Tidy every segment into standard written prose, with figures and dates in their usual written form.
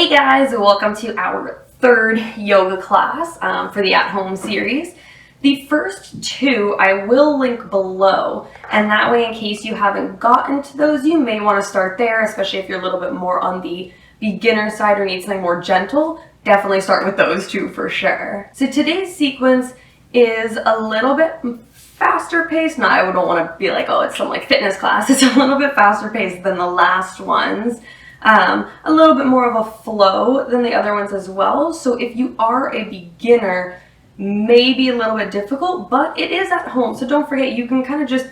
Hey guys, welcome to our third yoga class for the at-home series. The first two I will link below, and that way in case you haven't gotten to those, you may want to start there, especially if you're a little bit more on the beginner side or need something more gentle. Definitely start with those two for sure. So today's sequence is a little bit faster paced. I don't want to be like, oh, it's some like fitness class. It's a little bit faster paced than the last ones. A little bit more of a flow than the other ones as well. So if you are a beginner, maybe a little bit difficult, but it is at home. So don't forget, you can kind of just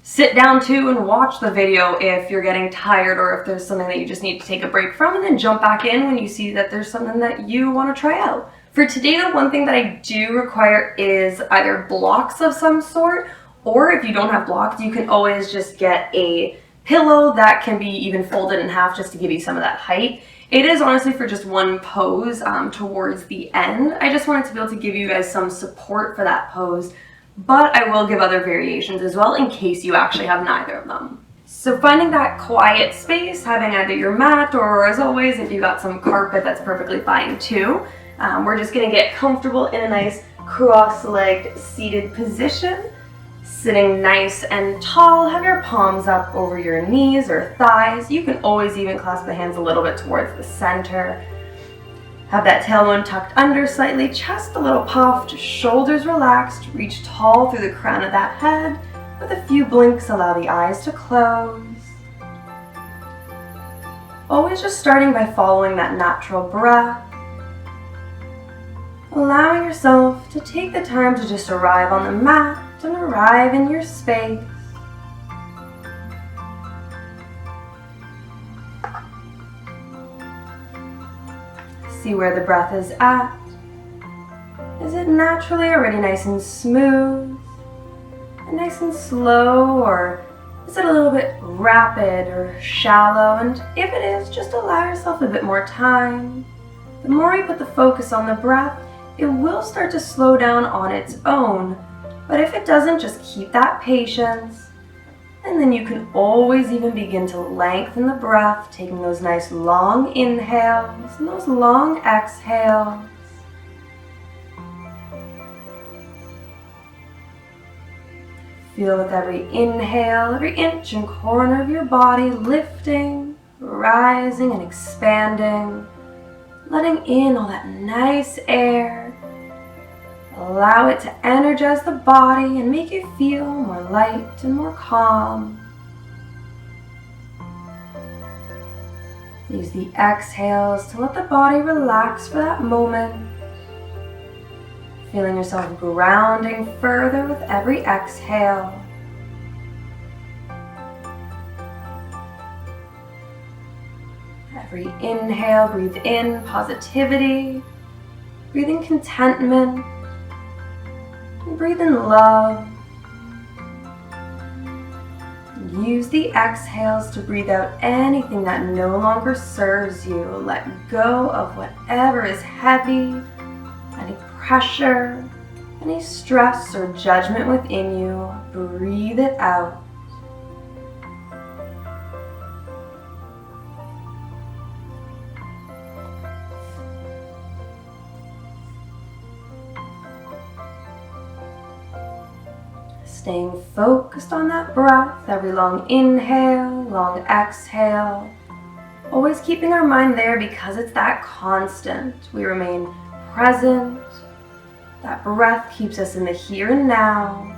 sit down too and watch the video if you're getting tired or if there's something that you just need to take a break from, and then jump back in when you see that there's something that you want to try out. For today, the one thing that I do require is either blocks of some sort, or if you don't have blocks, you can always just get a pillow that can be even folded in half just to give you some of that height. It is honestly for just one pose towards the end. I just wanted to be able to give you guys some support for that pose, but I will give other variations as well in case you actually have neither of them. So finding that quiet space, having either your mat or, as always, if you got some carpet, that's perfectly fine too. We're just gonna get comfortable in a nice cross-legged seated position. Sitting nice and tall, have your palms up over your knees or thighs. You can always even clasp the hands a little bit towards the center. Have that tailbone tucked under slightly, chest a little puffed, shoulders relaxed, reach tall through the crown of that head. With a few blinks, allow the eyes to close. Always just starting by following that natural breath. Allowing yourself to take the time to just arrive on the mat and arrive in your space. See where the breath is at. Is it naturally already nice and smooth, and nice and slow, or is it a little bit rapid or shallow? And if it is, just allow yourself a bit more time. The more you put the focus on the breath, it will start to slow down on its own. But if it doesn't, just keep that patience. And then you can always even begin to lengthen the breath, taking those nice long inhales and those long exhales. Feel with every inhale, every inch and corner of your body lifting, rising and expanding, letting in all that nice air. Allow it to energize the body and make you feel more light and more calm. Use the exhales to let the body relax for that moment. Feeling yourself grounding further with every exhale. Every inhale, breathe in positivity, breathe in contentment, and breathe in love. Use the exhales to breathe out anything that no longer serves you. Let go of whatever is heavy, any pressure, any stress or judgment within you. Breathe it out. Staying focused on that breath, every long inhale, long exhale. Always keeping our mind there because it's that constant. We remain present. That breath keeps us in the here and now.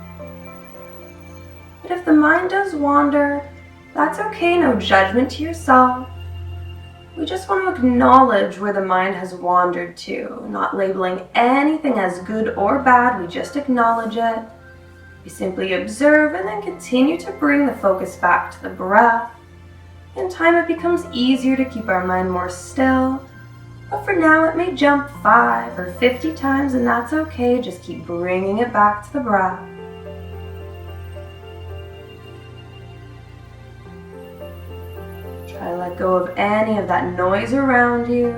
But if the mind does wander, that's okay, no judgment to yourself. We just want to acknowledge where the mind has wandered to, not labeling anything as good or bad, we just acknowledge it. We simply observe and then continue to bring the focus back to the breath. In time it becomes easier to keep our mind more still, but for now it may jump 5 or 50 times, and that's okay, just keep bringing it back to the breath. Try to let go of any of that noise around you.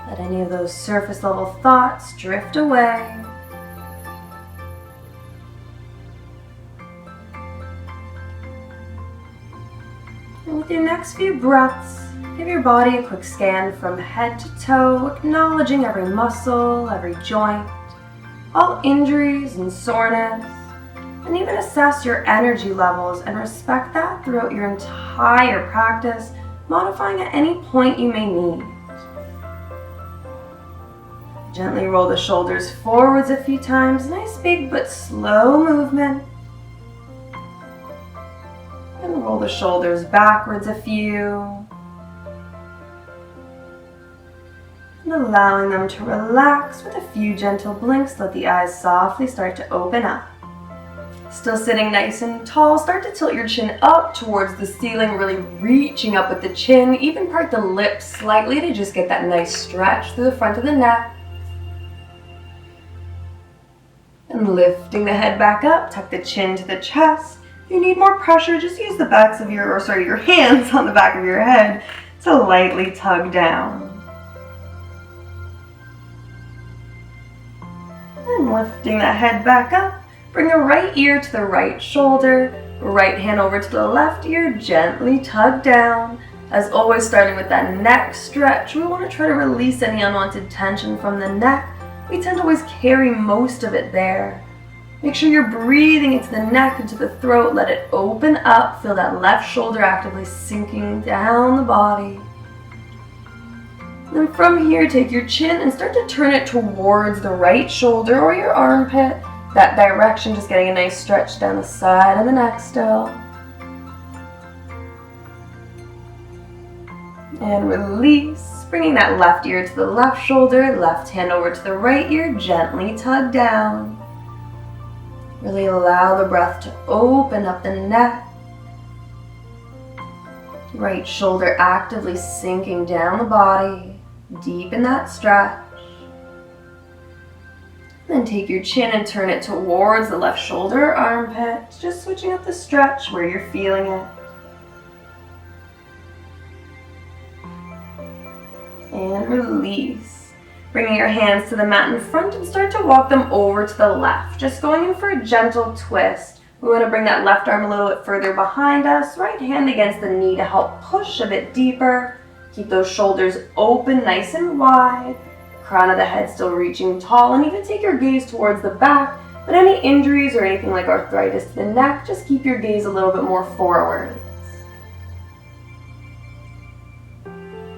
Let any of those surface level thoughts drift away. And with your next few breaths, Give your body a quick scan from head to toe, acknowledging every muscle, every joint, all injuries and soreness, and even assess your energy levels and respect that throughout your entire practice, modifying at any point you may need. Gently roll the shoulders forwards a few times, nice big but slow movement. And roll the shoulders backwards a few. And allowing them to relax with a few gentle blinks, let the eyes softly start to open up. Still sitting nice and tall, start to tilt your chin up towards the ceiling, really reaching up with the chin, even part the lips slightly to just get that nice stretch through the front of the neck. And lifting the head back up, tuck the chin to the chest. If you need more pressure, just use the backs of your hands on the back of your head to lightly tug down. And lifting the head back up, bring the right ear to the right shoulder, right hand over to the left ear, gently tug down. As always, starting with that neck stretch, we want to try to release any unwanted tension from the neck. We tend to always carry most of it there. Make sure you're breathing into the neck, into the throat, let it open up, feel that left shoulder actively sinking down the body. Then from here, take your chin and start to turn it towards the right shoulder or your armpit. That direction, just getting a nice stretch down the side of the neck still. And release, bringing that left ear to the left shoulder, left hand over to the right ear, gently tug down. Really allow the breath to open up the neck. Right shoulder actively sinking down the body, deep in that stretch. Then take your chin and turn it towards the left shoulder or armpit, just switching up the stretch where you're feeling it. And release. Bringing your hands to the mat in front and start to walk them over to the left. Just going in for a gentle twist. We want to bring that left arm a little bit further behind us. Right hand against the knee to help push a bit deeper. Keep those shoulders open, nice and wide. Crown of the head still reaching tall, and even take your gaze towards the back. But any injuries or anything like arthritis to the neck, just keep your gaze a little bit more forward.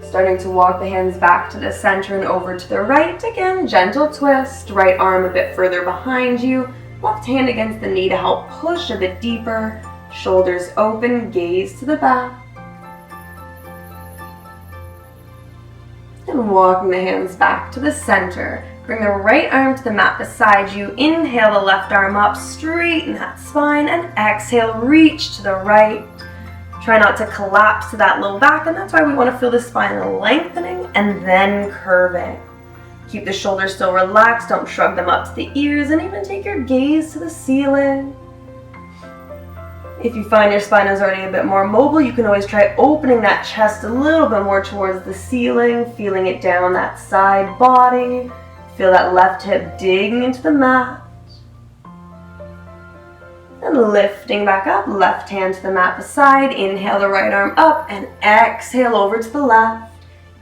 Starting to walk the hands back to the center and over to the right. Again, gentle twist. Right arm a bit further behind you. Left hand against the knee to help push a bit deeper. Shoulders open, gaze to the back. And walking the hands back to the center. Bring the right arm to the mat beside you. Inhale the left arm up, straighten that spine, and exhale, reach to the right. Try not to collapse to that low back, and that's why we want to feel the spine lengthening and then curving. Keep the shoulders still relaxed, don't shrug them up to the ears, and even take your gaze to the ceiling. If you find your spine is already a bit more mobile, you can always try opening that chest a little bit more towards the ceiling, feeling it down that side body. Feel that left hip digging into the mat. And lifting back up, left hand to the mat beside. Inhale the right arm up and exhale over to the left.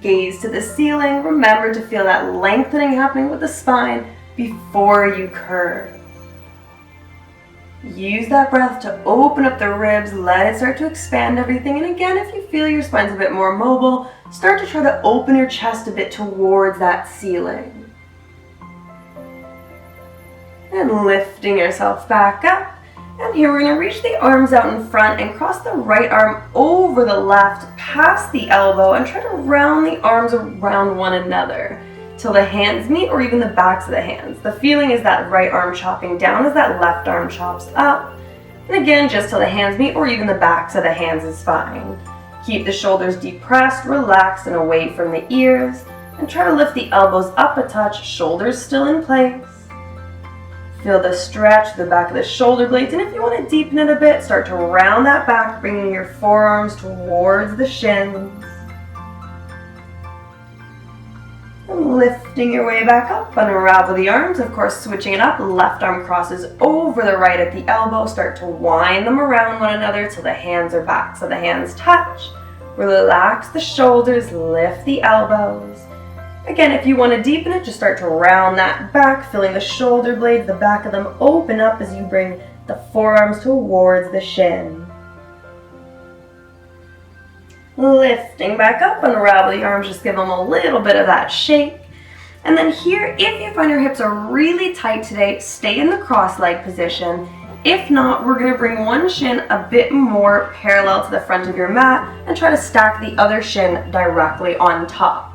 Gaze to the ceiling. Remember to feel that lengthening happening with the spine before you curve. Use that breath to open up the ribs, let it start to expand everything. And again, if you feel your spine's a bit more mobile, start to try to open your chest a bit towards that ceiling. And lifting yourself back up. And here we're going to reach the arms out in front and cross the right arm over the left, past the elbow, and try to round the arms around one another till the hands meet, or even the backs of the hands. The feeling is that right arm chopping down as that left arm chops up. And again, just till the hands meet, or even the backs of the hands is fine. Keep the shoulders depressed, relaxed, and away from the ears. And try to lift the elbows up a touch, shoulders still in place. Feel the stretch to the back of the shoulder blades, and if you want to deepen it a bit, start to round that back, bringing your forearms towards the shins. And lifting your way back up, unravel the arms, of course switching it up, left arm crosses over the right at the elbow, start to wind them around one another till the hands are back, so the hands touch. Relax the shoulders, lift the elbows. Again, if you want to deepen it, just start to round that back, feeling the shoulder blades, the back of them open up as you bring the forearms towards the shin. Lifting back up, unravel the arms, just give them a little bit of that shake. And then here, if you find your hips are really tight today, stay in the cross-leg position. If not, we're going to bring one shin a bit more parallel to the front of your mat and try to stack the other shin directly on top.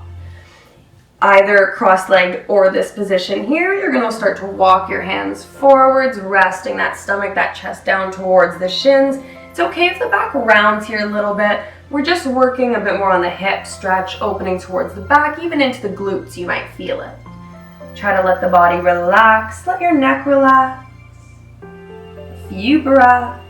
Either cross-legged or this position here, you're going to start to walk your hands forwards, resting that stomach, that chest down towards the shins. It's okay if the back rounds here a little bit. We're just working a bit more on the hip stretch, opening towards the back, even into the glutes, you might feel it. Try to let the body relax, let your neck relax. A few breaths.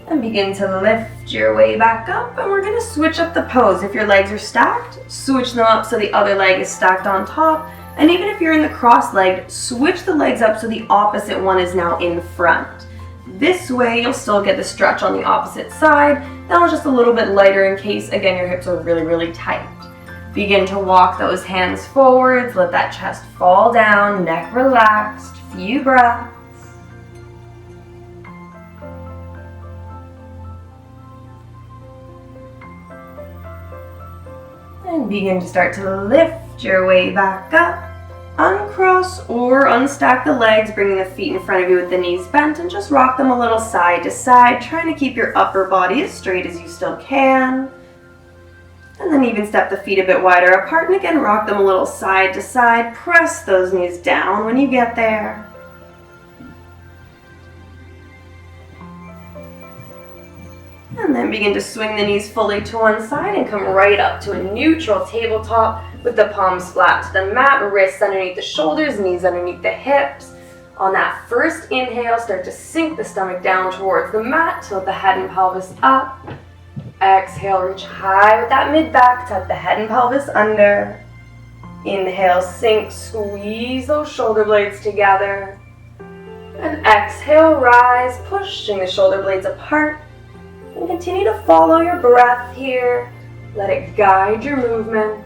And begin to lift your way back up, and we're going to switch up the pose. If your legs are stacked, switch them up so the other leg is stacked on top. And even if you're in the cross-legged, switch the legs up so the opposite one is now in front. This way, you'll still get the stretch on the opposite side. That was just a little bit lighter in case, again, your hips are really, really tight. Begin to walk those hands forwards, let that chest fall down, neck relaxed, few breaths. And begin to start to lift your way back up. Uncross or unstack the legs, bringing the feet in front of you with the knees bent, and just rock them a little side to side, trying to keep your upper body as straight as you still can. And then even step the feet a bit wider apart, and again rock them a little side to side. Press those knees down when you get there. And then begin to swing the knees fully to one side and come right up to a neutral tabletop with the palms flat to the mat, wrists underneath the shoulders, knees underneath the hips. On that first inhale, start to sink the stomach down towards the mat, tilt the head and pelvis up. Exhale, reach high with that mid-back, tuck the head and pelvis under. Inhale, sink, squeeze those shoulder blades together. And exhale, rise, pushing the shoulder blades apart. And continue to follow your breath here. Let it guide your movement.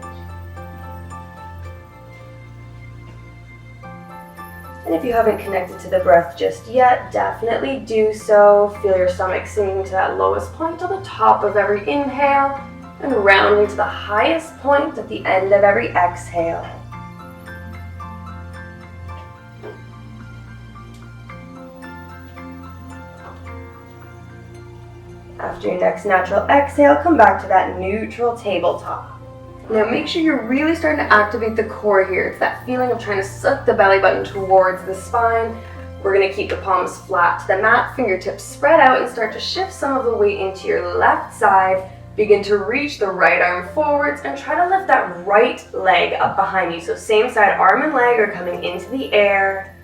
And if you haven't connected to the breath just yet, definitely do so. Feel your stomach sinking to that lowest point on the top of every inhale and rounding to the highest point at the end of every exhale. After your next natural exhale, come back to that neutral tabletop. Now make sure you're really starting to activate the core here. It's that feeling of trying to suck the belly button towards the spine. We're going to keep the palms flat to the mat, fingertips spread out, and start to shift some of the weight into your left side. Begin to reach the right arm forwards and try to lift that right leg up behind you. So same side, arm and leg are coming into the air.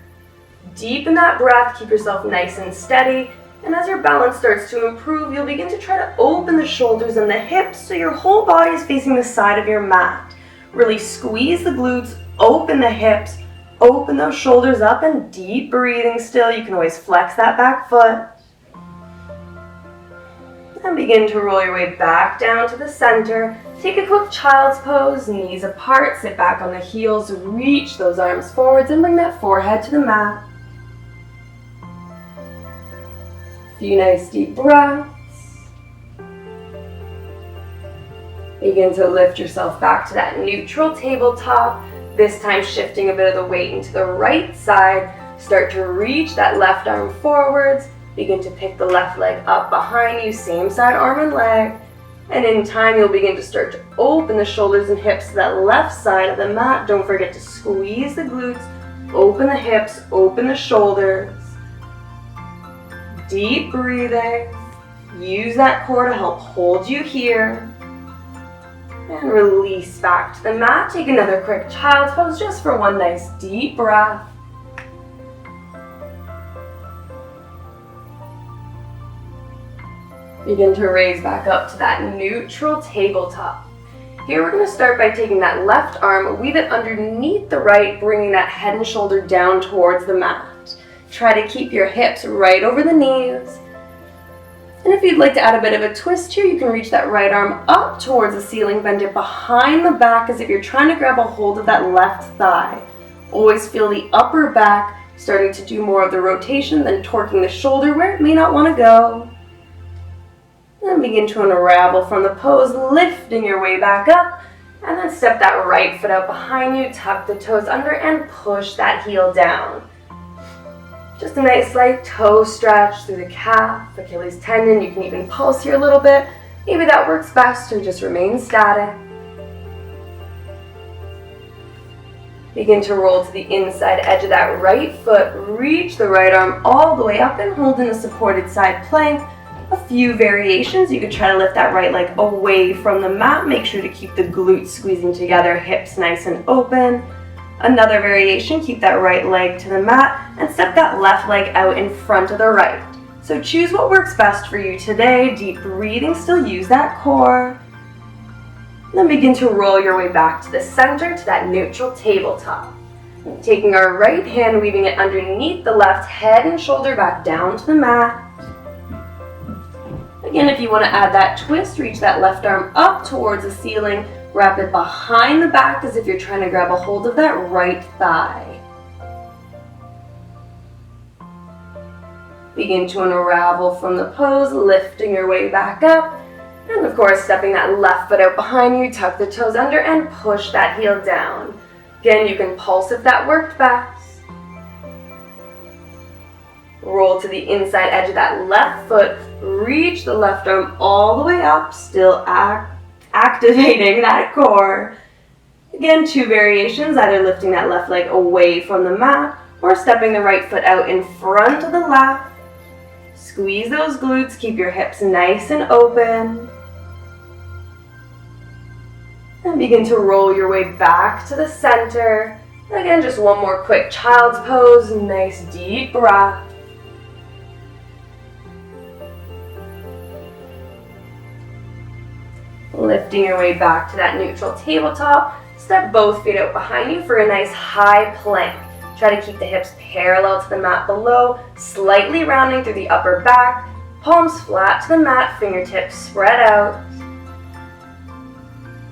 Deepen that breath, keep yourself nice and steady. And as your balance starts to improve, you'll begin to try to open the shoulders and the hips so your whole body is facing the side of your mat. Really squeeze the glutes, open the hips, open those shoulders up, and deep breathing still. You can always flex that back foot. And begin to roll your way back down to the center. Take a quick child's pose, knees apart, sit back on the heels, reach those arms forwards, and bring that forehead to the mat. Few nice deep breaths. Begin to lift yourself back to that neutral tabletop. This time shifting a bit of the weight into the right side. Start to reach that left arm forwards. Begin to pick the left leg up behind you, same side arm and leg. And in time you'll begin to start to open the shoulders and hips to that left side of the mat. Don't forget to squeeze the glutes, open the hips, open the shoulders. Deep breathing. Use that core to help hold you here. And release back to the mat. Take another quick child's pose just for one nice deep breath. Begin to raise back up to that neutral tabletop. Here we're going to start by taking that left arm, weave it underneath the right, bringing that head and shoulder down towards the mat. Try to keep your hips right over the knees. And if you'd like to add a bit of a twist here, you can reach that right arm up towards the ceiling, bend it behind the back as if you're trying to grab a hold of that left thigh. Always feel the upper back starting to do more of the rotation than torquing the shoulder where it may not want to go. Then begin to unravel from the pose, lifting your way back up, and then step that right foot out behind you, tuck the toes under, and push that heel down. Just a nice light toe stretch through the calf, Achilles tendon. You can even pulse here a little bit. Maybe that works best, or just remain static. Begin to roll to the inside edge of that right foot. Reach the right arm all the way up and hold in a supported side plank. A few variations. You could try to lift that right leg away from the mat. Make sure to keep the glutes squeezing together, hips nice and open. Another variation, keep that right leg to the mat and step that left leg out in front of the right. So choose what works best for you today. Deep breathing, still use that core. Then begin to roll your way back to the center, to that neutral tabletop. Taking our right hand, weaving it underneath the left, head and shoulder back down to the mat. Again, if you want to add that twist, reach that left arm up towards the ceiling. Wrap it behind the back as if you're trying to grab a hold of that right thigh. Begin to unravel from the pose, lifting your way back up. And of course, stepping that left foot out behind you, tuck the toes under and push that heel down. Again, you can pulse if that worked best. Roll to the inside edge of that left foot. Reach the left arm all the way up, still activating that core. Again, two variations, either lifting that left leg away from the mat or stepping the right foot out in front of the left. Squeeze those glutes, keep your hips nice and open. And begin to roll your way back to the center. Again, just one more quick child's pose, nice deep breath. Lifting your way back to that neutral tabletop. Step both feet out behind you for a nice high plank. Try to keep the hips parallel to the mat below, slightly rounding through the upper back. Palms flat to the mat, fingertips spread out.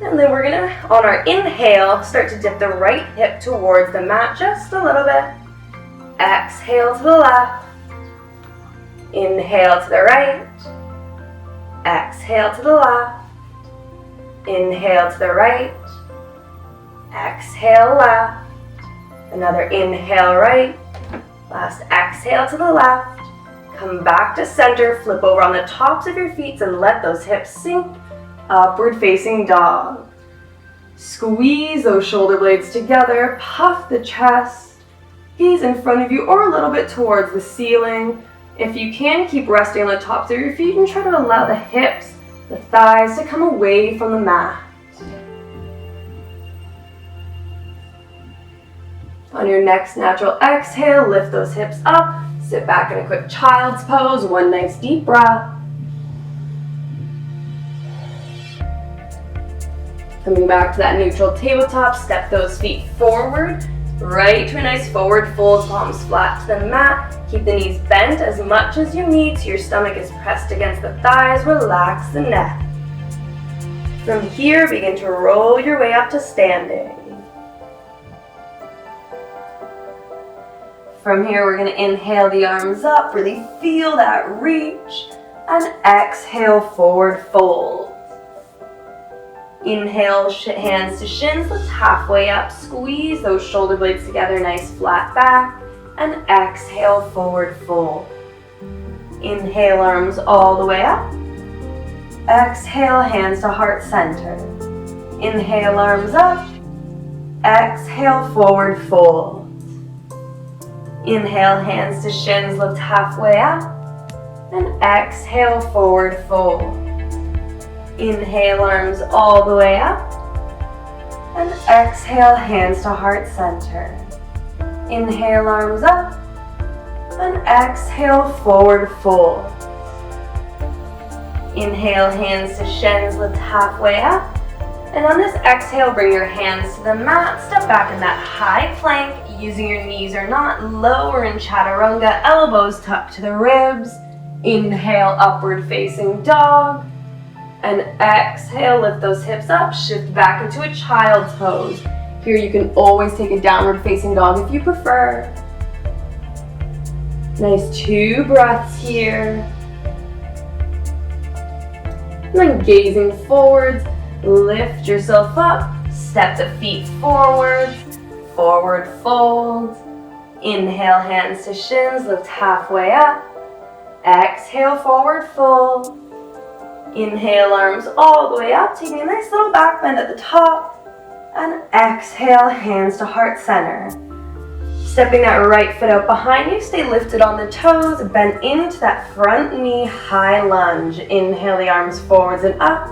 And then we're gonna, on our inhale, start to dip the right hip towards the mat just a little bit. Exhale to the left. Inhale to the right. Exhale to the left. Inhale to the right, exhale left, another inhale right, last exhale to the left, come back to center, flip over on the tops of your feet and let those hips sink, upward facing dog. Squeeze those shoulder blades together, puff the chest, gaze in front of you or a little bit towards the ceiling. If you can, keep resting on the tops of your feet and try to allow the hips, the thighs to come away from the mat. On your next natural exhale, lift those hips up, sit back in a quick child's pose, one nice deep breath. Coming back to that neutral tabletop, step those feet forward, right to a nice forward fold, palms flat to the mat. Keep the knees bent as much as you need so your stomach is pressed against the thighs. Relax the neck. From here, begin to roll your way up to standing. From here, we're going to inhale the arms up, really feel that reach, and exhale, forward fold. Inhale, hands to shins, lift halfway up, squeeze those shoulder blades together, nice flat back, and exhale, forward fold. Inhale, arms all the way up. Exhale, hands to heart center. Inhale, arms up. Exhale, forward fold. Inhale, hands to shins, lift halfway up. And exhale, forward fold. Inhale, arms all the way up. And exhale, hands to heart center. Inhale, arms up. And exhale, forward fold. Inhale, hands to shins, lift halfway up. And on this exhale, bring your hands to the mat. Step back in that high plank, using your knees or not. Lower in chaturanga, elbows tucked to the ribs. Inhale, upward facing dog. And exhale, lift those hips up, shift back into a child's pose. Here you can always take a downward facing dog if you prefer. Nice 2 breaths here. And then gazing forwards, lift yourself up, step the feet forwards, forward fold. Inhale, hands to shins, lift halfway up. Exhale, forward fold. Inhale, arms all the way up, taking a nice little back bend at the top. And exhale, hands to heart center. Stepping that right foot out behind you, stay lifted on the toes, bend into that front knee, high lunge. Inhale the arms forwards and up.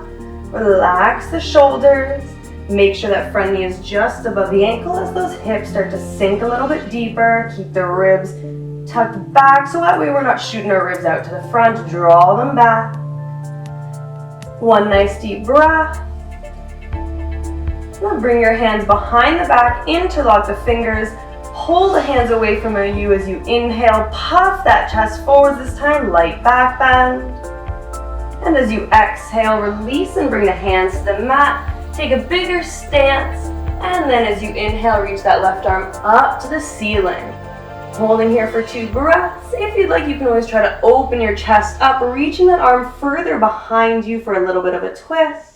Relax the shoulders. Make sure that front knee is just above the ankle as those hips start to sink a little bit deeper. Keep the ribs tucked back so that way we're not shooting our ribs out to the front. Draw them back. One nice deep breath. Now bring your hands behind the back, interlock the fingers, hold the hands away from you as you inhale, puff that chest forwards this time, light back bend. And as you exhale, release and bring the hands to the mat, take a bigger stance, and then as you inhale, reach that left arm up to the ceiling. Holding here for 2 breaths. If you'd like, you can always try to open your chest up, reaching that arm further behind you for a little bit of a twist.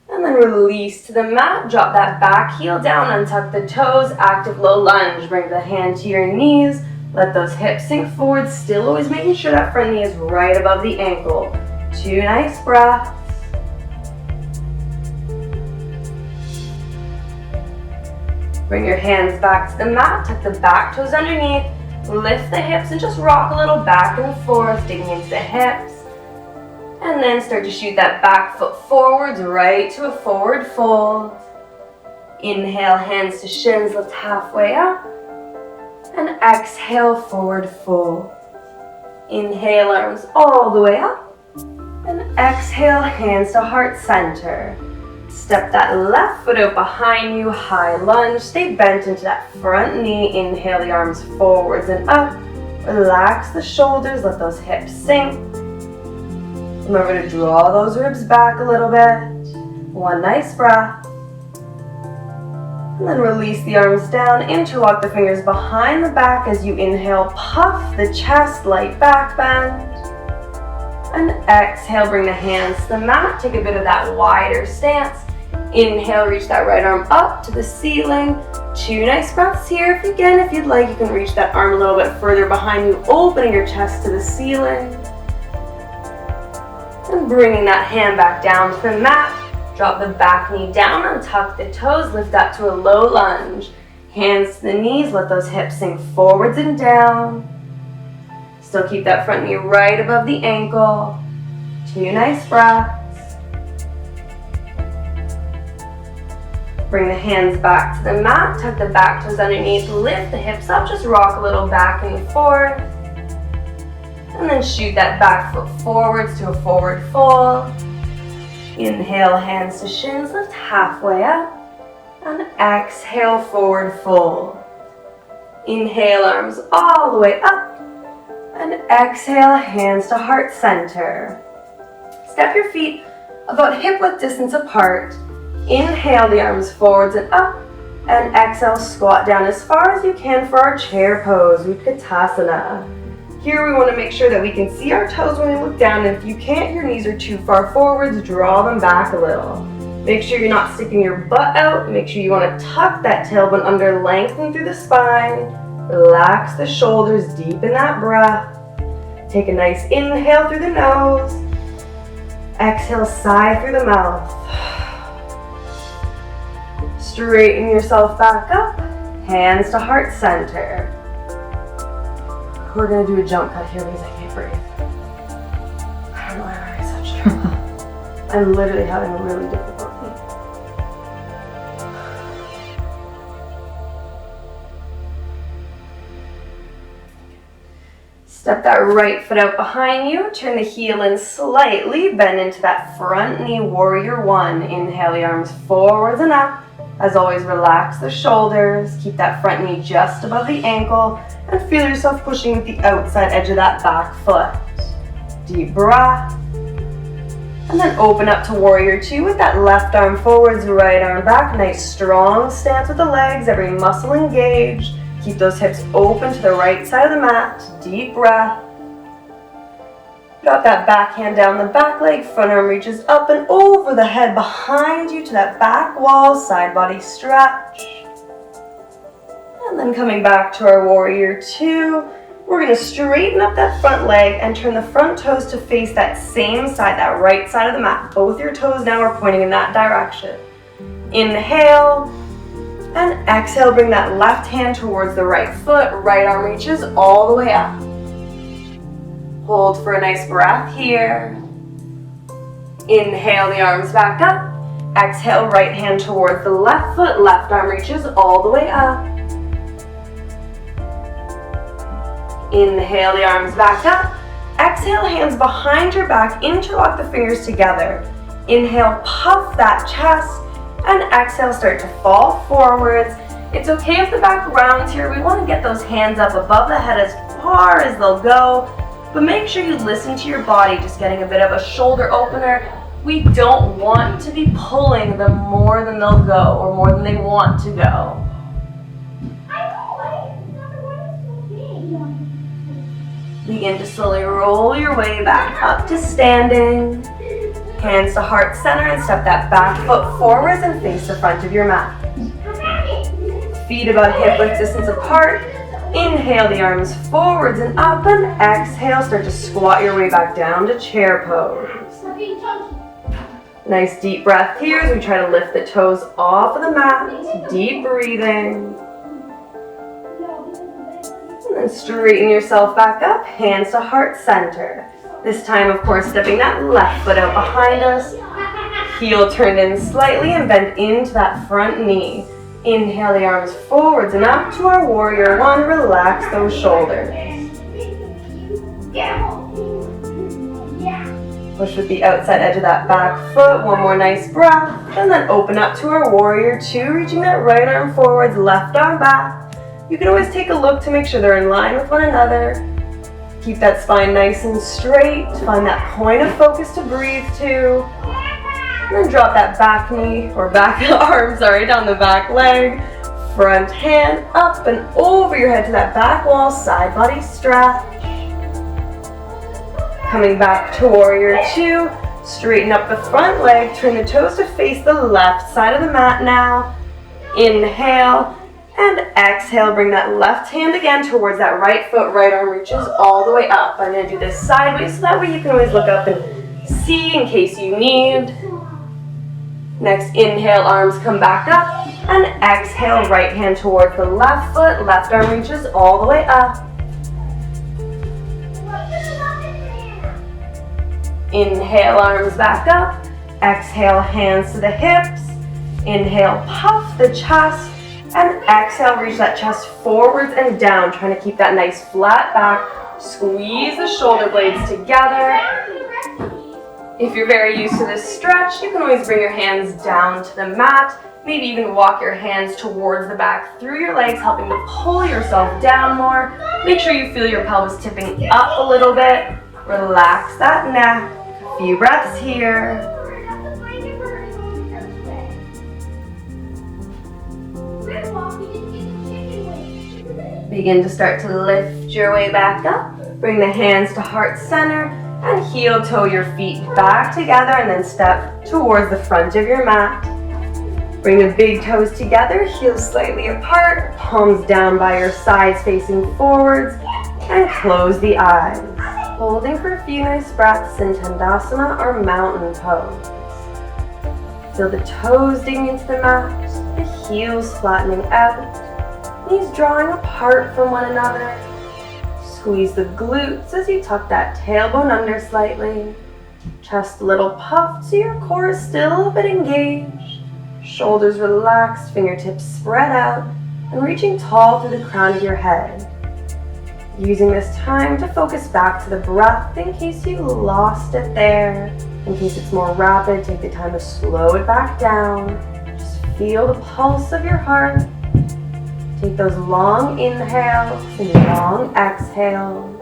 And then release to the mat, drop that back heel down, untuck the toes, active low lunge. Bring the hand to your knees, let those hips sink forward, still always making sure that front knee is right above the ankle. 2 nice breaths. Bring your hands back to the mat, tuck the back toes underneath, lift the hips and just rock a little back and forth, digging into the hips. And then start to shoot that back foot forwards, right to a forward fold. Inhale, hands to shins, lift halfway up. And exhale, forward fold. Inhale, arms all the way up. And exhale, hands to heart center. Step that left foot out behind you, high lunge. Stay bent into that front knee. Inhale the arms forwards and up. Relax the shoulders, let those hips sink. Remember to draw those ribs back a little bit. 1 nice breath. And then release the arms down, interlock the fingers behind the back as you inhale, puff the chest, light back bend. And exhale, bring the hands to the mat, take a bit of that wider stance. Inhale, reach that right arm up to the ceiling. 2 nice breaths here. If you'd like, you can reach that arm a little bit further behind you, opening your chest to the ceiling. And bringing that hand back down to the mat. Drop the back knee down, untuck the toes, lift up to a low lunge. Hands to the knees, let those hips sink forwards and down. Still keep that front knee right above the ankle. 2 nice breaths. Bring the hands back to the mat, tuck the back toes underneath, lift the hips up, just rock a little back and forth. And then shoot that back foot forwards to a forward fold. Inhale, hands to shins, lift halfway up. And exhale, forward fold. Inhale, arms all the way up. And exhale, hands to heart center. Step your feet about hip width distance apart. Inhale the arms forwards and up. And exhale, squat down as far as you can for our chair pose, Utkatasana. Here we want to make sure that we can see our toes when we look down, and if you can't, your knees are too far forwards, draw them back a little. Make sure you're not sticking your butt out. Make sure you want to tuck that tailbone under, lengthen through the spine. Relax the shoulders, deepen that breath. Take a nice inhale through the nose. Exhale, sigh through the mouth. Straighten yourself back up. Hands to heart center. We're going to do a jump cut here because I can't breathe. I don't know why I'm such trouble. I'm literally having a really difficult week. Step that right foot out behind you. Turn the heel in slightly. Bend into that front knee, warrior 1. Inhale the arms forwards and up. As always, relax the shoulders, keep that front knee just above the ankle, and feel yourself pushing with the outside edge of that back foot. Deep breath. And then open up to warrior two with that left arm forwards, right arm back. Nice strong stance with the legs, every muscle engaged. Keep those hips open to the right side of the mat. Deep breath. Drop that back hand down the back leg, front arm reaches up and over the head behind you to that back wall, side body stretch. And then coming back to our warrior two, we're going to straighten up that front leg and turn the front toes to face that same side, that right side of the mat. Both your toes now are pointing in that direction. Inhale and exhale, bring that left hand towards the right foot, right arm reaches all the way up. Hold for a nice breath here. Inhale the arms back up. Exhale, right hand towards the left foot, left arm reaches all the way up. Inhale the arms back up. Exhale, hands behind your back, interlock the fingers together. Inhale, puff that chest, and exhale, start to fall forwards. It's okay if the back rounds here. We want to get those hands up above the head as far as they'll go, but make sure you listen to your body, just getting a bit of a shoulder opener. We don't want to be pulling them more than they'll go or more than they want to go. Begin to slowly roll your way back up to standing. Hands to heart center and step that back foot forwards and face the front of your mat. Feet about hip width distance apart. Inhale the arms forwards and up, and exhale, start to squat your way back down to chair pose. Nice deep breath here as we try to lift the toes off of the mat. Deep breathing. And then straighten yourself back up, hands to heart center. This time, of course, stepping that left foot out behind us. Heel turned in slightly and bend into that front knee. Inhale the arms forwards and up to our warrior one. Relax those shoulders. Push with the outside edge of that back foot. One more nice breath. And then open up to our warrior two, reaching that right arm forwards, left arm back. You can always take a look to make sure they're in line with one another. Keep that spine nice and straight. Find that point of focus to breathe to. And then drop that back knee, or back arm, down the back leg. Front hand up and over your head to that back wall, side body stretch. Coming back to warrior two. Straighten up the front leg, turn the toes to face the left side of the mat now. Inhale. And exhale, bring that left hand again towards that right foot, right arm reaches all the way up. I'm going to do this sideways so that way you can always look up and see in case you need. Next, inhale, arms come back up. And exhale, right hand towards the left foot, left arm reaches all the way up. Inhale, arms back up. Exhale, hands to the hips. Inhale, puff the chest. And exhale, reach that chest forwards and down, trying to keep that nice flat back. Squeeze the shoulder blades together. If you're very used to this stretch, you can always bring your hands down to the mat. Maybe even walk your hands towards the back through your legs, helping to pull yourself down more. Make sure you feel your pelvis tipping up a little bit. Relax that neck. A few breaths here. Begin to start to lift your way back up. Bring the hands to heart center and heel toe your feet back together and then step towards the front of your mat. Bring the big toes together, heels slightly apart, palms down by your sides facing forwards, and close the eyes. Holding for a few nice breaths in Tandasana or mountain pose. Feel the toes digging into the mat, the heels flattening out. Knees drawing apart from one another. Squeeze the glutes as you tuck that tailbone under slightly. Chest a little puffed so your core is still a bit engaged. Shoulders relaxed, fingertips spread out, and reaching tall through the crown of your head. Using this time to focus back to the breath in case you lost it there. In case it's more rapid, take the time to slow it back down. Just feel the pulse of your heart. Take those long inhales and long exhales.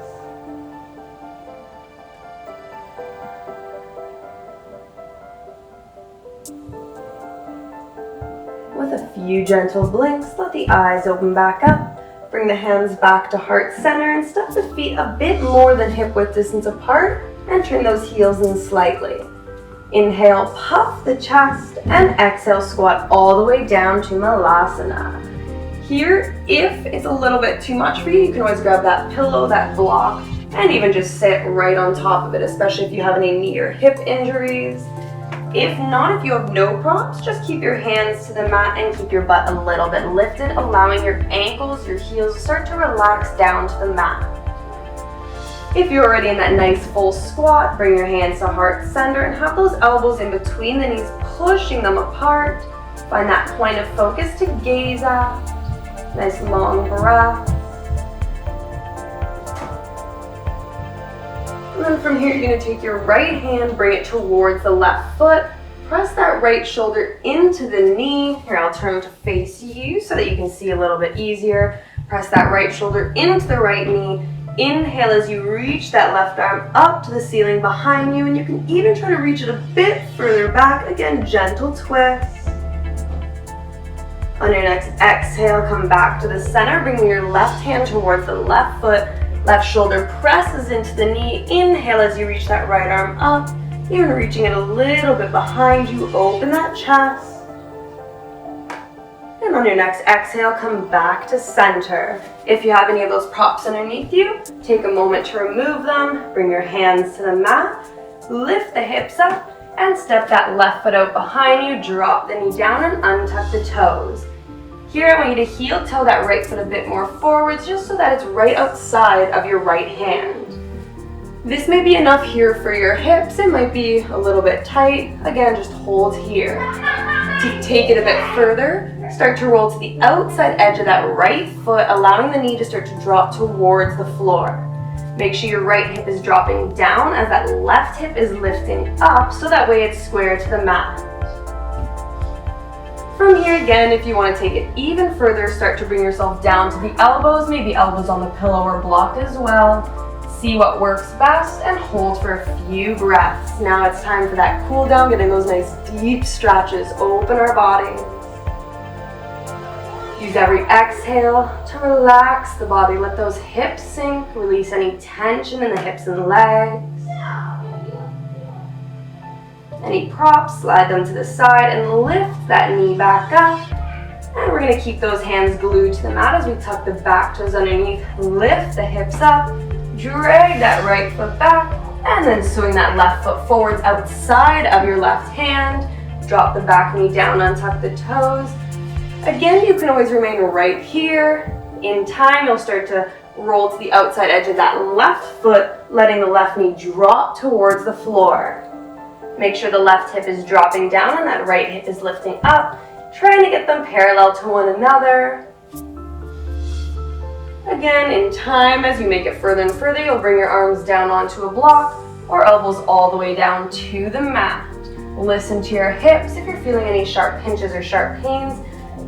With a few gentle blinks, let the eyes open back up. Bring the hands back to heart center and step the feet a bit more than hip width distance apart and turn those heels in slightly. Inhale, puff the chest, and exhale, squat all the way down to Malasana. Here, if it's a little bit too much for you, you can always grab that pillow, that block, and even just sit right on top of it, especially if you have any knee or hip injuries. If not, if you have no props, just keep your hands to the mat and keep your butt a little bit lifted, allowing your ankles, your heels to start to relax down to the mat. If you're already in that nice full squat, bring your hands to heart center and have those elbows in between the knees, pushing them apart. Find that point of focus to gaze at. Nice long breath. And then from here, you're going to take your right hand, bring it towards the left foot. Press that right shoulder into the knee. Here, I'll turn to face you so that you can see a little bit easier. Press that right shoulder into the right knee. Inhale as you reach that left arm up to the ceiling behind you, and you can even try to reach it a bit further back. Again, gentle twist. On your next exhale, come back to the center, bringing your left hand towards the left foot. Left shoulder presses into the knee. Inhale as you reach that right arm up, even reaching it a little bit behind you. Open that chest. And on your next exhale, come back to center. If you have any of those props underneath you, take a moment to remove them. Bring your hands to the mat. Lift the hips up and step that left foot out behind you. Drop the knee down and untuck the toes. Here, I want you to heel toe that right foot a bit more forwards, just so that it's right outside of your right hand. This may be enough here for your hips. It might be a little bit tight. Again, just hold here. To take it a bit further, start to roll to the outside edge of that right foot, allowing the knee to start to drop towards the floor. Make sure your right hip is dropping down as that left hip is lifting up, so that way it's square to the mat. From here, again, if you want to take it even further, start to bring yourself down to the elbows, maybe elbows on the pillow or block as well. See what works best and hold for a few breaths. Now it's time for that cool down, getting those nice deep stretches. Open our body. Use every exhale to relax the body. Let those hips sink. Release any tension in the hips and legs. Any props, slide them to the side and lift that knee back up. And we're going to keep those hands glued to the mat as we tuck the back toes underneath. Lift the hips up, drag that right foot back, and then swing that left foot forwards outside of your left hand. Drop the back knee down, untuck the toes. Again, you can always remain right here. In time, you'll start to roll to the outside edge of that left foot, letting the left knee drop towards the floor. Make sure the left hip is dropping down and that right hip is lifting up, trying to get them parallel to one another. Again, in time, as you make it further and further, you'll bring your arms down onto a block or elbows all the way down to the mat. Listen to your hips. If you're feeling any sharp pinches or sharp pains,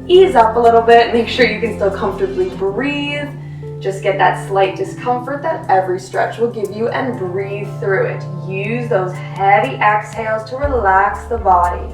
ease up a little bit. Make sure you can still comfortably breathe. Just get that slight discomfort that every stretch will give you and breathe through it. Use those heavy exhales to relax the body.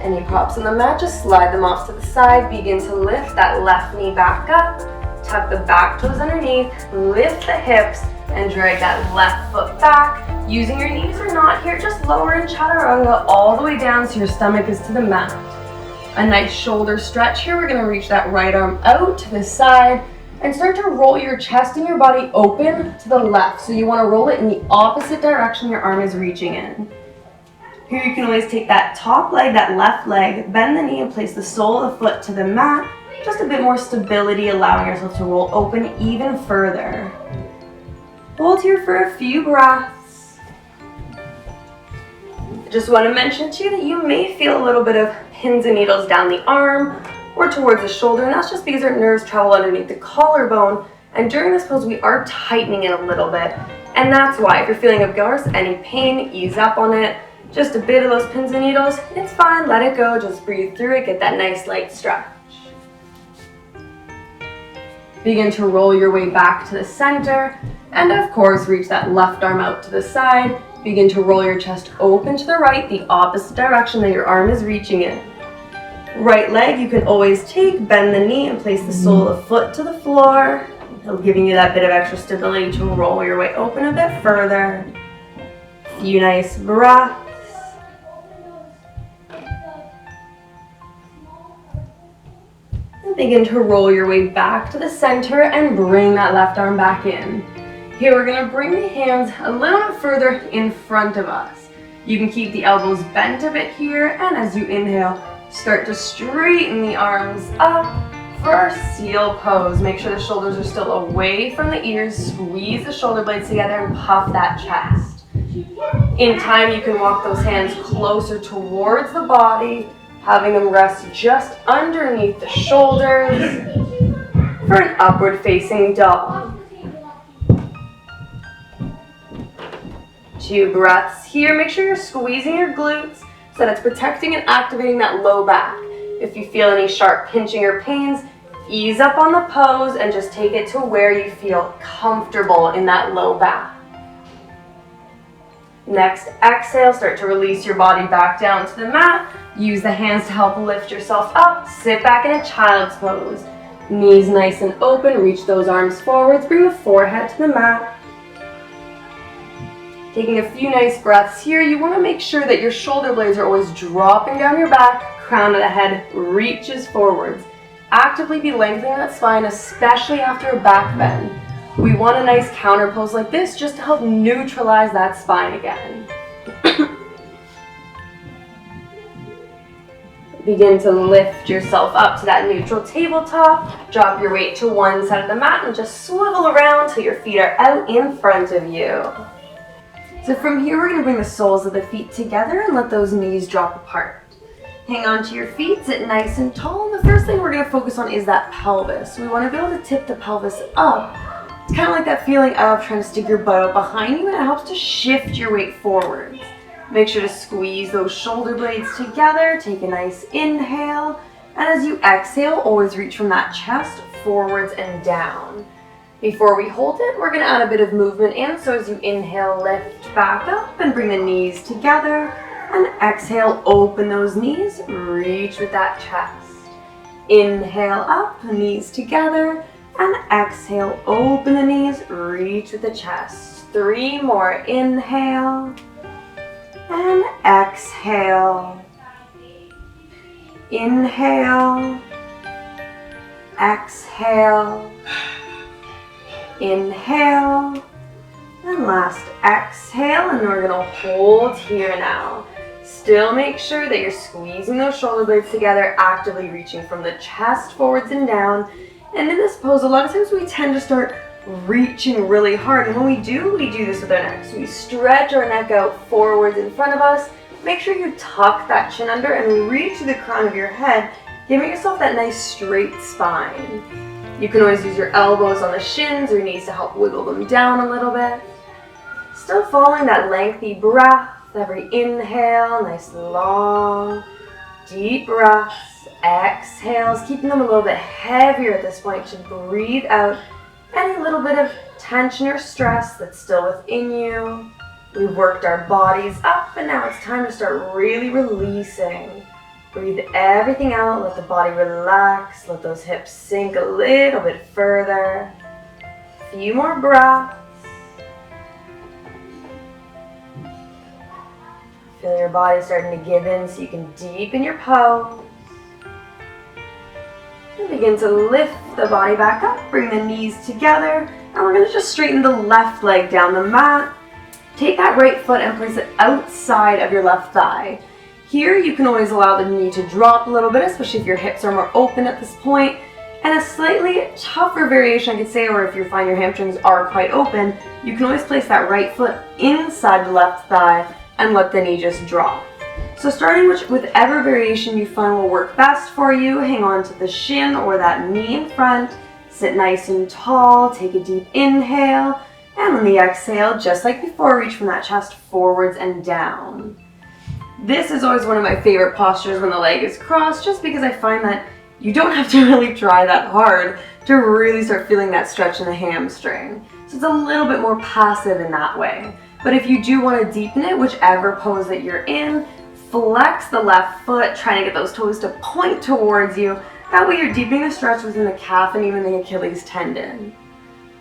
Any props on the mat, just slide them off to the side. Begin to lift that left knee back up. Tuck the back toes underneath. Lift the hips and drag that left foot back. Using your knees or not here, just lower in chaturanga all the way down so your stomach is to the mat. A nice shoulder stretch here. We're going to reach that right arm out to the side and start to roll your chest and your body open to the left. So you want to roll it in the opposite direction your arm is reaching in. Here you can always take that top leg, that left leg, bend the knee and place the sole of the foot to the mat. Just a bit more stability, allowing yourself to roll open even further. Hold here for a few breaths. I just want to mention to you that you may feel a little bit of pins and needles down the arm or towards the shoulder, and that's just because our nerves travel underneath the collarbone And during this pose, we are tightening it a little bit. And that's why, if you're feeling, of course, any pain, ease up on it. Just a bit of those pins and needles, it's fine, let it go, just breathe through it, get that nice light stretch. Begin to roll your way back to the center, and of course, reach that left arm out to the side. Begin to roll your chest open to the right, the opposite direction that your arm is reaching in. Right leg, you can always take, bend the knee, and place the sole of the foot to the floor, giving you that bit of extra stability to roll your way open a bit further. A few nice breaths. And begin to roll your way back to the center and bring that left arm back in. Here we're going to bring the hands a little bit further in front of us. You can keep the elbows bent a bit here, and as you inhale, start to straighten the arms up for our seal pose. Make sure the shoulders are still away from the ears. Squeeze the shoulder blades together and puff that chest. In time, you can walk those hands closer towards the body, having them rest just underneath the shoulders for an upward facing dog. 2 breaths here. Make sure you're squeezing your glutes so that it's protecting and activating that low back. If you feel any sharp pinching or pains, ease up on the pose and just take it to where you feel comfortable in that low back. Next, exhale, start to release your body back down to the mat. Use the hands to help lift yourself up. Sit back in a child's pose. Knees nice and open, reach those arms forwards, bring the forehead to the mat. Taking a few nice breaths here, you want to make sure that your shoulder blades are always dropping down your back, crown of the head reaches forwards. Actively be lengthening that spine, especially after a back bend. We want a nice counter pose like this just to help neutralize that spine again. Begin to lift yourself up to that neutral tabletop. Drop your weight to one side of the mat and just swivel around till your feet are out in front of you. So from here, we're going to bring the soles of the feet together and let those knees drop apart. Hang on to your feet, sit nice and tall, and the first thing we're going to focus on is that pelvis. We want to be able to tip the pelvis up. It's kind of like that feeling of trying to stick your butt out behind you, and it helps to shift your weight forwards. Make sure to squeeze those shoulder blades together, take a nice inhale, and as you exhale, always reach from that chest forwards and down. Before we hold it, we're going to add a bit of movement in, so as you inhale, lift back up and bring the knees together, and exhale, open those knees, reach with that chest. Inhale up, knees together, and exhale, open the knees, reach with the chest. 3 more, inhale, and exhale. Inhale, exhale. Inhale, and last exhale, and we're going to hold here now. Still make sure that you're squeezing those shoulder blades together, actively reaching from the chest forwards and down. And in this pose, a lot of times we tend to start reaching really hard, and when we do this with our neck. So we stretch our neck out forwards in front of us. Make sure you tuck that chin under and reach to the crown of your head, giving yourself that nice straight spine. You can always use your elbows on the shins or knees to help wiggle them down a little bit. Still following that lengthy breath. Every inhale, nice long, deep breaths. Exhales, keeping them a little bit heavier at this point. Should breathe out any little bit of tension or stress that's still within you. We've worked our bodies up, and now it's time to start really releasing. Breathe everything out, let the body relax, let those hips sink a little bit further. A few more breaths. Feel your body starting to give in so you can deepen your pose. And begin to lift the body back up, bring the knees together, and we're going to just straighten the left leg down the mat. Take that right foot and place it outside of your left thigh. Here, you can always allow the knee to drop a little bit, especially if your hips are more open at this point. And a slightly tougher variation, I could say, or if you find your hamstrings are quite open, you can always place that right foot inside the left thigh and let the knee just drop. So starting with whichever variation you find will work best for you, hang on to the shin or that knee in front, Sit nice and tall, take a deep inhale, and on the exhale, just like before, reach from that chest forwards and down. This is always one of my favorite postures when the leg is crossed, just because I find that you don't have to really try that hard to really start feeling that stretch in the hamstring. So it's a little bit more passive in that way. But if you do want to deepen it, whichever pose that you're in, flex the left foot, trying to get those toes to point towards you. That way you're deepening the stretch within the calf and even the Achilles tendon.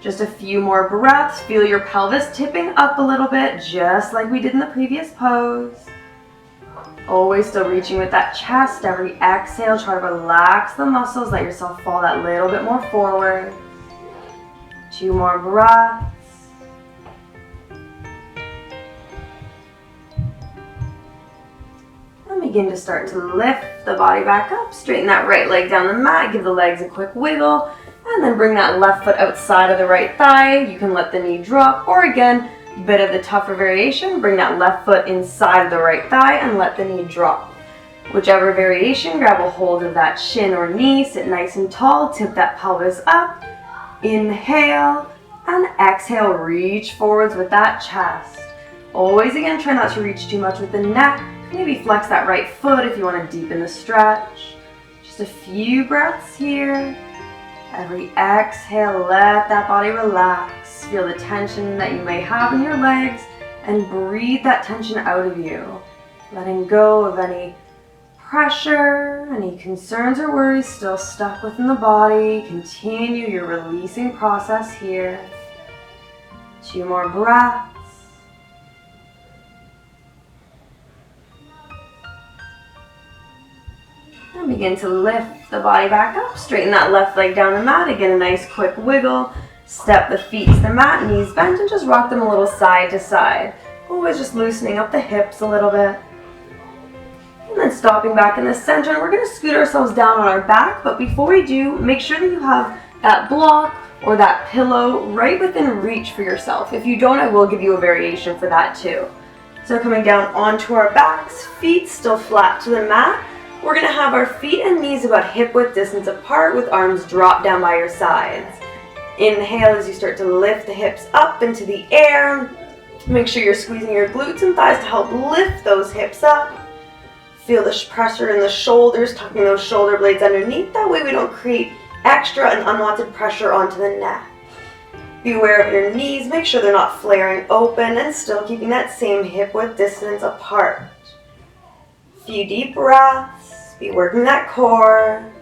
Just a few more breaths. Feel your pelvis tipping up a little bit, just like we did in the previous pose. Always still reaching with that chest. Every exhale, try to relax the muscles. Let yourself fall that little bit more forward. 2 more breaths. And begin to start to lift the body back up. Straighten that right leg down the mat. Give the legs a quick wiggle. And then bring that left foot outside of the right thigh. You can let the knee drop, or again, bit of the tougher variation, bring that left foot inside of the right thigh and let the knee drop. Whichever variation, grab a hold of that shin or knee, sit nice and tall, tip that pelvis up, inhale, and exhale, reach forwards with that chest. Always again, try not to reach too much with the neck, maybe flex that right foot if you want to deepen the stretch. Just a few breaths here. Every exhale, let that body relax. Feel the tension that you may have in your legs and breathe that tension out of you. Letting go of any pressure, any concerns or worries still stuck within the body. Continue your releasing process here. 2 more breaths. And begin to lift the body back up. Straighten that left leg down the mat. Again, a nice quick wiggle. Step the feet to the mat, knees bent, and just rock them a little side to side. Always just loosening up the hips a little bit. And then stopping back in the center, and we're going to scoot ourselves down on our back, but before we do, make sure that you have that block or that pillow right within reach for yourself. If you don't, I will give you a variation for that too. So coming down onto our backs, feet still flat to the mat. We're going to have our feet and knees about hip width distance apart with arms dropped down by your sides. Inhale as you start to lift the hips up into the air. Make sure you're squeezing your glutes and thighs to help lift those hips up. Feel the pressure in the shoulders, tucking those shoulder blades underneath. That way we don't create extra and unwanted pressure onto the neck. Be aware of your knees. Make sure they're not flaring open and still keeping that same hip width distance apart. Few deep breaths. Be working that core.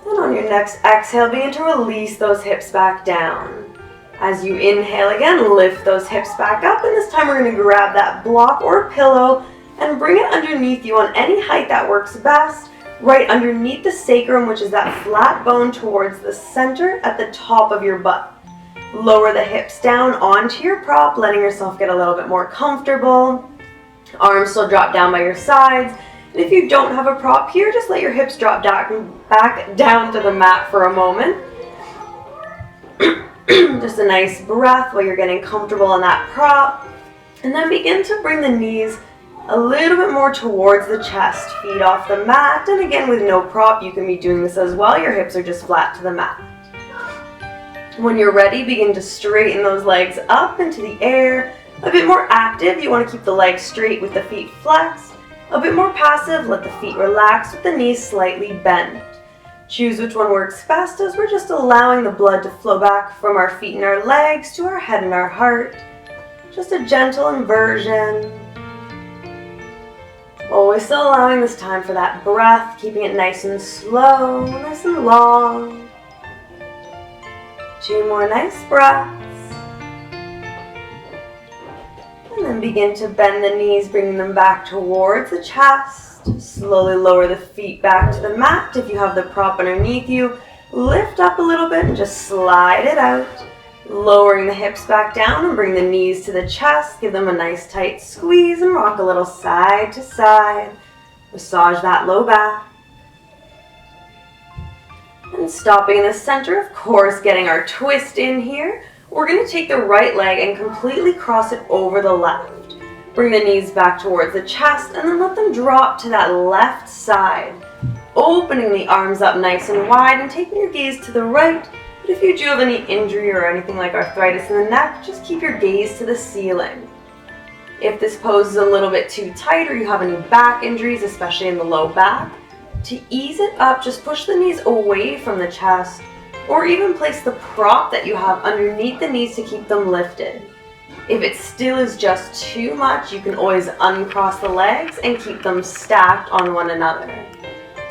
And on your next exhale, begin to release those hips back down. As you inhale again, lift those hips back up, and this time we're going to grab that block or pillow and bring it underneath you on any height that works best, right underneath the sacrum, which is that flat bone towards the center at the top of your butt. Lower the hips down onto your prop, letting yourself get a little bit more comfortable. Arms still drop down by your sides. And if you don't have a prop here, just let your hips drop back down to the mat for a moment. Just a nice breath while you're getting comfortable on that prop. And then begin to bring the knees a little bit more towards the chest, feet off the mat. And again, with no prop, you can be doing this as well. Your hips are just flat to the mat. When you're ready, begin to straighten those legs up into the air. A bit more active, you want to keep the legs straight with the feet flexed. A bit more passive, let the feet relax with the knees slightly bent. Choose which one works best, as we're just allowing the blood to flow back from our feet and our legs to our head and our heart. Just a gentle inversion. Always still allowing this time for that breath, keeping it nice and slow, nice and long. 2 more nice breaths. And then begin to bend the knees, bringing them back towards the chest. Slowly lower the feet back to the mat. If you have the prop underneath you, lift up a little bit and just slide it out. Lowering the hips back down and bring the knees to the chest. Give them a nice tight squeeze and rock a little side to side. Massage that low back. And stopping in the center, of course, getting our twist in here. We're going to take the right leg and completely cross it over the left. Bring the knees back towards the chest and then let them drop to that left side. opening the arms up nice and wide and taking your gaze to the right. But if you do have any injury or anything like arthritis in the neck, just keep your gaze to the ceiling. If this pose is a little bit too tight or you have any back injuries, especially in the low back, to ease it up, just push the knees away from the chest, or even place the prop that you have underneath the knees to keep them lifted. If it still is just too much, you can always uncross the legs and keep them stacked on one another.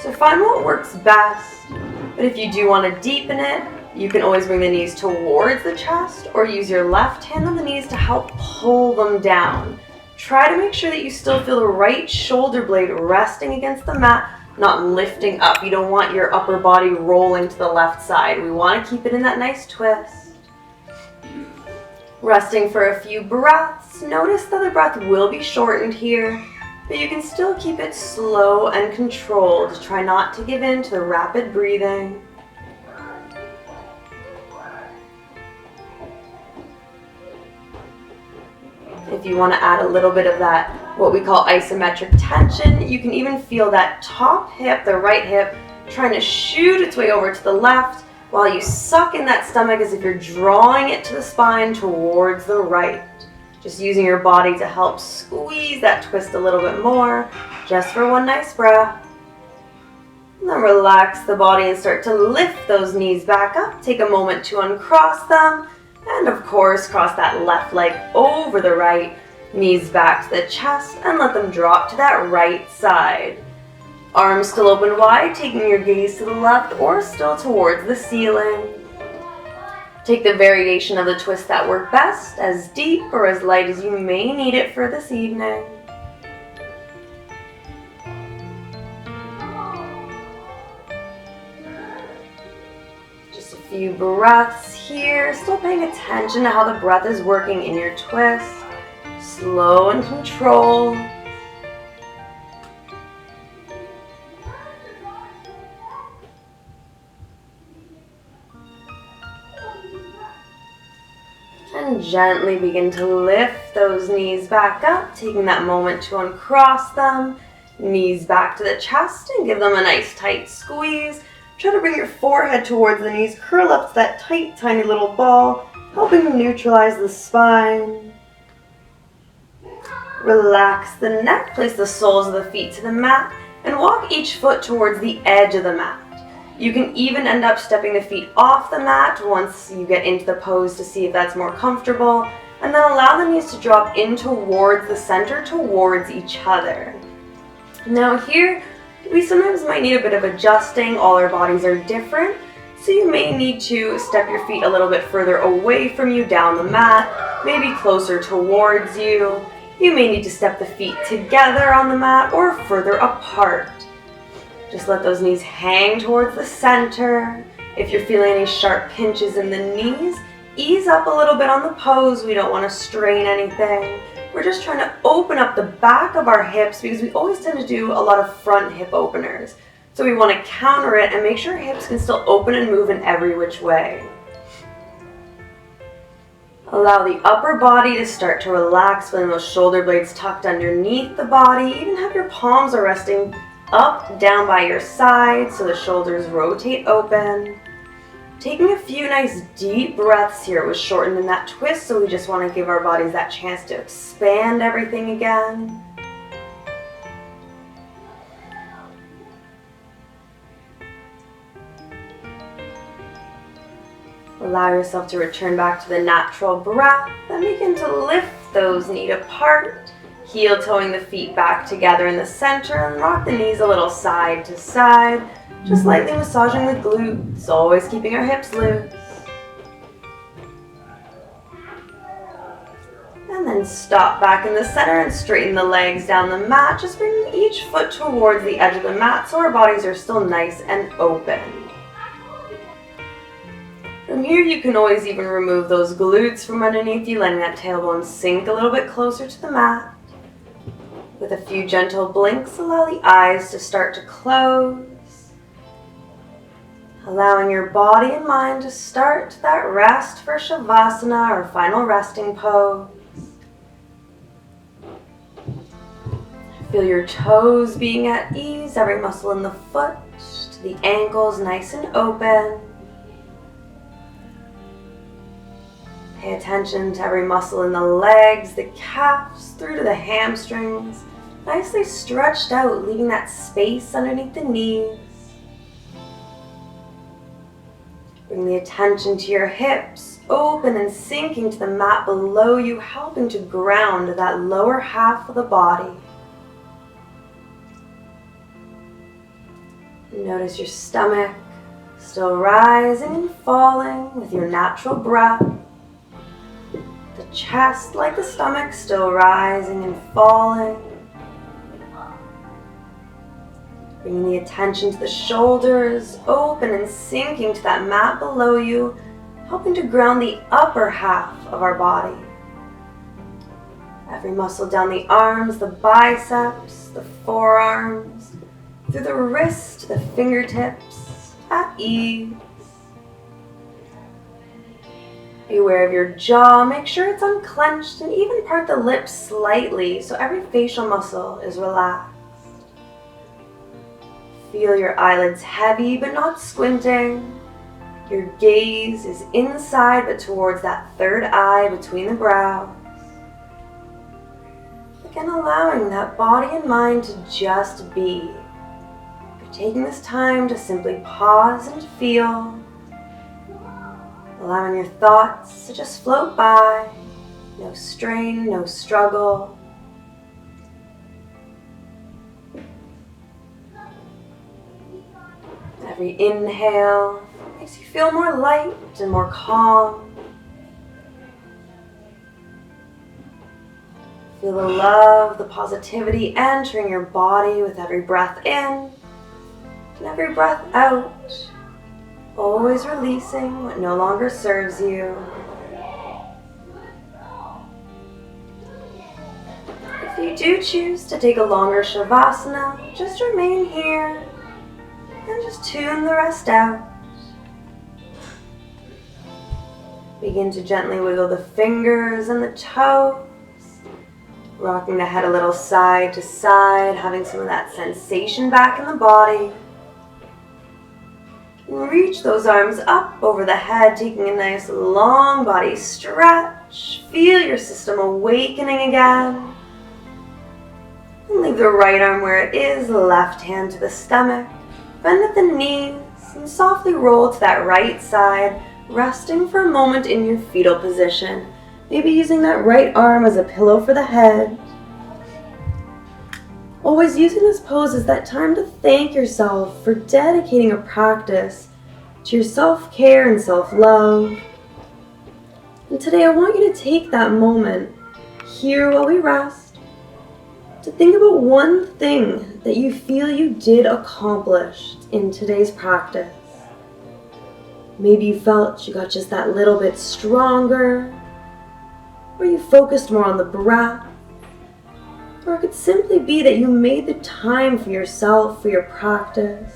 So find what works best, but if you do want to deepen it, you can always bring the knees towards the chest or use your left hand on the knees to help pull them down. Try to make sure that you still feel the right shoulder blade resting against the mat, not lifting up. You don't want your upper body rolling to the left side. We want to keep it in that nice twist. Resting for a few breaths. Notice that the breath will be shortened here, but you can still keep it slow and controlled. Try not to give in to the rapid breathing. If you want to add a little bit of that, what we call isometric tension, you can even feel that top hip, the right hip, trying to shoot its way over to the left while you suck in that stomach as if you're drawing it to the spine towards the right. Just using your body to help squeeze that twist a little bit more, just for one nice breath. And then relax the body and start to lift those knees back up. Take a moment to uncross them. And of course, cross that left leg over the right, knees back to the chest, and let them drop to that right side. Arms still open wide, taking your gaze to the left or still towards the ceiling. Take the variation of the twist that work best, as deep or as light as you may need it for this evening. Just a few breaths here, still paying attention to how the breath is working in your twist. Slow and controlled. And gently begin to lift those knees back up, taking that moment to uncross them. Knees back to the chest and give them a nice tight squeeze. Try to bring your forehead towards the knees, curl up to that tight, tiny little ball, helping neutralize the spine. Relax the neck, place the soles of the feet to the mat, and walk each foot towards the edge of the mat. You can even end up stepping the feet off the mat once you get into the pose to see if that's more comfortable, and then allow the knees to drop in towards the center, towards each other. Now here, we sometimes might need a bit of adjusting. All our bodies are different, so you may need to step your feet a little bit further away from you down the mat, maybe closer towards you. You may need to step the feet together on the mat or further apart. Just let those knees hang towards the center. If you're feeling any sharp pinches in the knees, ease up a little bit on the pose. We don't want to strain anything. We're just trying to open up the back of our hips because we always tend to do a lot of front hip openers. So we want to counter it and make sure hips can still open and move in every which way. Allow the upper body to start to relax, feeling those shoulder blades tucked underneath the body. Even have your palms are resting up, down by your side so the shoulders rotate open. Taking a few nice deep breaths here. It was shortened in that twist, so we just want to give our bodies that chance to expand everything again. Allow yourself to return back to the natural breath, then begin to lift those knees apart. Heel toeing the feet back together in the center and rock the knees a little side to side, just lightly massaging the glutes, always keeping our hips loose. And then stop back in the center and straighten the legs down the mat, just bringing each foot towards the edge of the mat so our bodies are still nice and open. From here, you can always even remove those glutes from underneath you, letting that tailbone sink a little bit closer to the mat. With a few gentle blinks, allow the eyes to start to close. Allowing your body and mind to start that rest for Shavasana, or final resting pose. Feel your toes being at ease, every muscle in the foot. wrist, the ankles nice and open. Pay attention to every muscle in the legs, the calves, through to the hamstrings, nicely stretched out, leaving that space underneath the knees. Bring the attention to your hips, open and sinking to the mat below you, helping to ground that lower half of the body. Notice your stomach still rising and falling with your natural breath. The chest, like the stomach, still rising and falling. Bringing the attention to the shoulders, open and sinking to that mat below you, helping to ground the upper half of our body. Every muscle down the arms, the biceps, the forearms, through the wrist to the fingertips, at ease. Be aware of your jaw, make sure it's unclenched, and even part the lips slightly so every facial muscle is relaxed. Feel your eyelids heavy but not squinting. Your gaze is inside but towards that third eye between the brows. Again, allowing that body and mind to just be. You're taking this time to simply pause and feel. Allowing your thoughts to just float by. No strain, no struggle. Every inhale makes you feel more light and more calm. Feel the love, the positivity entering your body with every breath in and every breath out. Always releasing what no longer serves you. If you do choose to take a longer Shavasana, just remain here and just tune the rest out. Begin to gently wiggle the fingers and the toes, rocking the head a little side to side, having some of that sensation back in the body. Reach those arms up over the head, taking a nice long body stretch. Feel your system awakening again. And leave the right arm where it is, left hand to the stomach. Bend at the knees and softly roll to that right side, resting for a moment in your fetal position. Maybe using that right arm as a pillow for the head. Always using this pose as that time to thank yourself for dedicating a practice to your self-care and self-love. And today I want you to take that moment here while we rest to think about one thing that you feel you did accomplish in today's practice. Maybe you felt you got just that little bit stronger, or you focused more on the breath. Or it could simply be that you made the time for yourself, for your practice.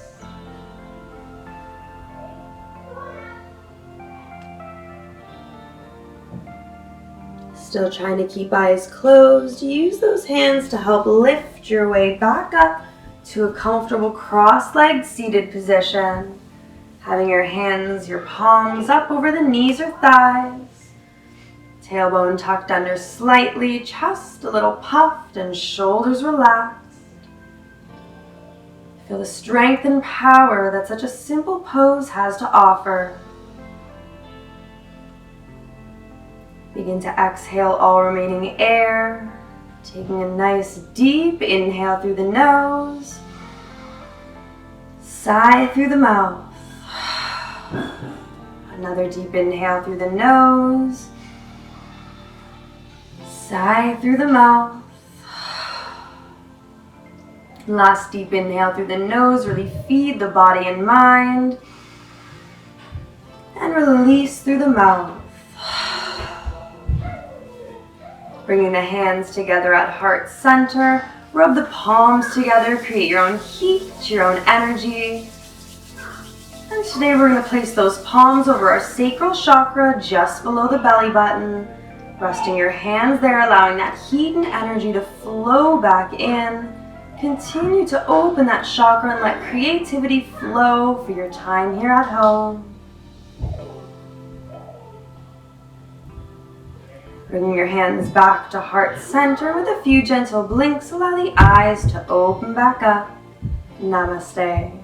Still trying to keep eyes closed, use those hands to help lift your way back up to a comfortable cross-legged seated position. Having your hands, your palms up over the knees or thighs. Tailbone tucked under slightly, chest a little puffed, and shoulders relaxed. Feel the strength and power that such a simple pose has to offer. Begin to exhale all remaining air, taking a nice deep inhale through the nose, sigh through the mouth. Another deep inhale through the nose, sigh through the mouth. Last deep inhale through the nose, really feed the body and mind. And release through the mouth. Bringing the hands together at heart center. Rub the palms together, create your own heat, your own energy. And today we're going to place those palms over our sacral chakra just below the belly button. Resting your hands there, allowing that heat and energy to flow back in, Continue to open that chakra and let creativity flow for your time here at home. Bringing your hands back to heart center with a few gentle blinks, allow the eyes to open back up. Namaste.